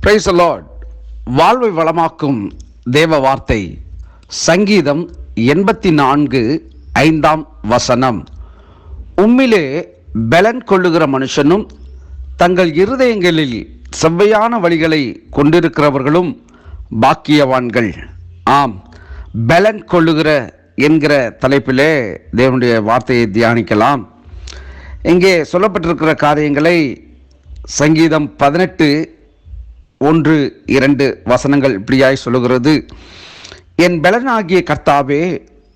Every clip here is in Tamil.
Praise the Lord. வாழ்வை வளமாக்கும் தேவ வார்த்தை சங்கீதம் 84:5 உம்மிலே பலன் கொள்ளுகிற மனுஷனும் தங்கள் இருதயங்களில் செவ்வையான வழிகளை கொண்டிருக்கிறவர்களும் பாக்கியவான்கள். ஆம், பலன் கொள்ளுகிற என்கிற தலைப்பிலே தேவனுடைய வார்த்தையை தியானிக்கலாம். இங்கே சொல்லப்பட்டிருக்கிற காரியங்களை சங்கீதம் 18:1-2 இப்படியாய் சொல்லுகிறது. என் பலனாகிய கர்த்தாவே,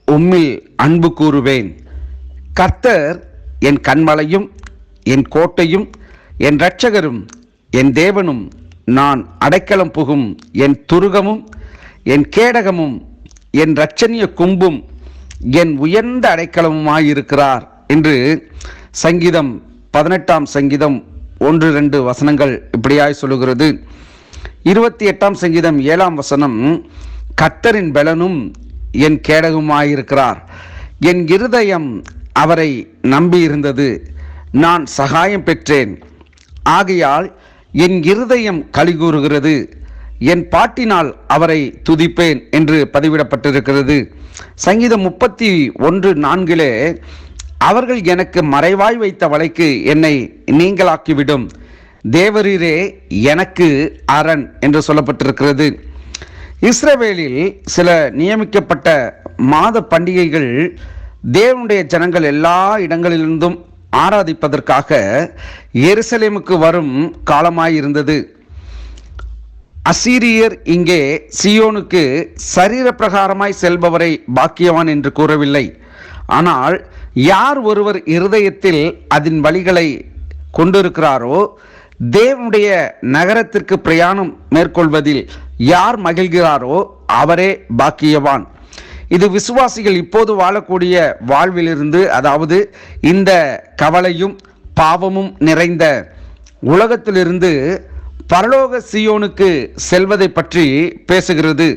உம்மில் அன்பு கூறுவேன். கர்த்தர் என் கன்மலையும் என் கோட்டையும் என் இரட்சகரும் என் தேவனும், நான் அடைக்கலம் புகும் என் துருகமும் என் கேடகமும் என் இரட்சணிய கும்பும் என் உயர்ந்த அடைக்கலமுமாயிருக்கிறார் என்று சங்கீதம் 18 1-2 இப்படியாய் சொல்லுகிறது. 28 சங்கீதம் 7 கர்த்தரின் பலனும் என் கேடகமாயிருக்கிறார். என் இருதயம் அவரை நம்பியிருந்தது, நான் சகாயம் பெற்றேன். ஆகையால் என் இருதயம் களிகூறுகிறது, என் பாட்டினால் அவரை துதிப்பேன் என்று பதிவிடப்பட்டிருக்கிறது. சங்கீதம் 31:4 அவர்கள் எனக்கு மறைவாய் வைத்த வலைக்கு என்னை நீங்களாக்கிவிடும், தேவரீரே எனக்கு அரண் என்று சொல்லப்பட்டிருக்கிறது. இஸ்ரவேலில் சில நியமிக்கப்பட்ட மாத பண்டிகைகள் தேவனுடைய ஜனங்கள் எல்லா இடங்களிலிருந்தும் ஆராதிப்பதற்காக எருசலேமுக்கு வரும் காலமாயிருந்தது. அசீரியர் இங்கே சீயோனுக்கு சரீர பிரகாரமாய் செல்பவரை பாக்கியவான் என்று கூறவில்லை. ஆனால் யார் ஒருவர் இருதயத்தில் அதன் வழிகளை கொண்டிருக்கிறாரோ, தேவனுடைய நகரத்திற்கு பிரயாணம் மேற்கொள்வதில் யார் மகிழ்கிறாரோ அவரே பாக்கியவான். இது விசுவாசிகள் இப்போது வாழக்கூடிய வாழ்விலிருந்து, அதாவது இந்த கவலையும் பாவமும் நிறைந்த உலகத்திலிருந்து பரலோக சீயோனுக்கு செல்வதை பற்றி பேசுகிறது.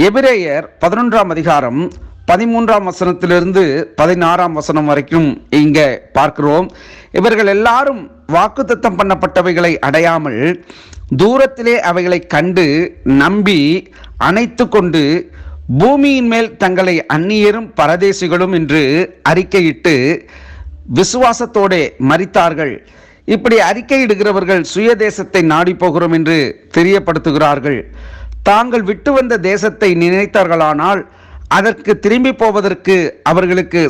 எபிரேயர் 11:13 வரைக்கும் இங்கே பார்க்கிறோம். இவர்கள் எல்லாரும் வாக்குத்தத்தம் பண்ணப்பட்டவைகளை அடையாமல் தூரத்திலே அவைகளை கண்டு நம்பி அணைத்து கொண்டு பூமியின் மேல் தங்களை அந்நியரும் பரதேசிகளும் என்று அறிக்கையிட்டு விசுவாசத்தோடே மரித்தார்கள். இப்படி அறிக்கையிடுகிறவர்கள் சுயதேசத்தை நாடி போகிறோம் என்று தெரியப்படுத்துகிறார்கள். தாங்கள் விட்டு வந்த தேசத்தை நினைத்தார்களானால் அதற்கு திரும்பி போவதற்கு அவர்களுக்கு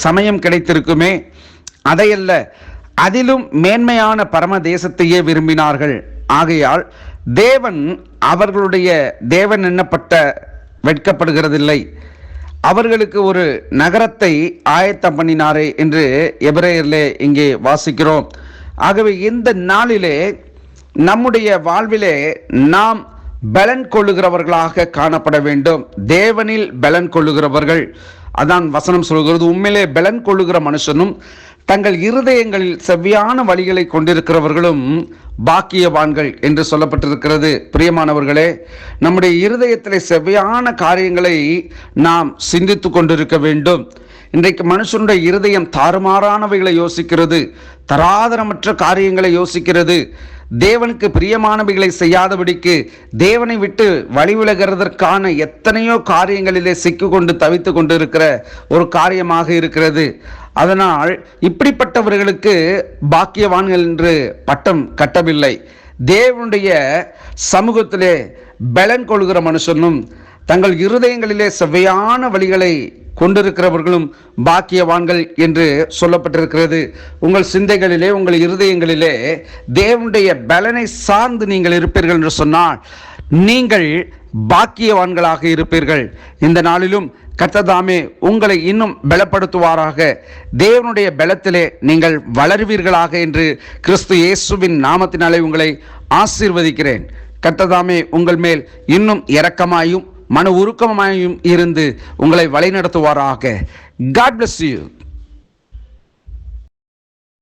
சமயம் கிடைத்திருக்குமே. அதையல்ல, அதிலும் மேன்மையான பரம தேசத்தையே விரும்பினார்கள். ஆகையால் தேவன் அவர்களுடைய தேவன் எண்ணப்பட்ட வெட்கப்படுகிறதில்லை, அவர்களுக்கு ஒரு நகரத்தை ஆயத்தம் பண்ணினாரே என்று எபிரேயரிலே இங்கே வாசிக்கிறோம். ஆகவே இந்த நாளிலே நம்முடைய வாழ்விலே நாம் பலன் கொள்ளுகிறவர்களாக காணப்பட வேண்டும். தேவனில் பலன் கொள்ளுகிறவர்கள், அதான் வசனம் சொல்கிறது. உண்மையிலே பலன் கொள்ளுகிற மனுஷனும் தங்கள் இருதயங்களில் செவ்வையான வழிகளை கொண்டிருக்கிறவர்களும் பாக்கியவான்கள் என்று சொல்லப்பட்டிருக்கிறது. பிரியமானவர்களே, நம்முடைய இருதயத்திலே செவ்வையான காரியங்களை நாம் சிந்தித்து கொண்டிருக்க வேண்டும். இன்றைக்கு மனுஷனுடைய இருதயம் தாறுமாறானவைகளை யோசிக்கிறது, தராதரமற்ற காரியங்களை யோசிக்கிறது. தேவனுக்கு பிரியமானவைகளை செய்யாதபடிக்கு தேவனை விட்டு வழிவிலகிறதற்கான எத்தனையோ காரியங்களிலே சிக்கிக்கொண்டு தவித்து கொண்டு இருக்கிற ஒரு காரியமாக இருக்கிறது. அதனால் இப்படிப்பட்டவர்களுக்கு பாக்கியவான்கள் என்று பட்டம் கட்டவில்லை. தேவனுடைய சமூகத்திலே பலன் கொள்கிற மனுஷனும் தங்கள் இருதயங்களிலே செவ்வையான வழிகளை கொண்டிருக்கிறவர்களும் பாக்கியவான்கள் என்று சொல்லப்பட்டிருக்கிறது. உங்கள் சிந்தைகளிலே, உங்கள் இருதயங்களிலே தேவனுடைய பலனை சார்ந்து நீங்கள் இருப்பீர்கள் என்று சொன்னால் நீங்கள் பாக்கியவான்களாக இருப்பீர்கள். இந்த நாளிலும் கர்த்தர் உங்களை இன்னும் பலப்படுத்துவாராக. தேவனுடைய பலத்திலே நீங்கள் வளருவீர்களாக என்று கிறிஸ்து இயேசுவின் நாமத்தினாலே உங்களை ஆசீர்வதிக்கிறேன். கர்த்தர் உங்கள் மேல் இன்னும் இரக்கமாயும் மன உருக்கமாயும் இருந்து உங்களை வழிநடத்துவாராக. God bless you.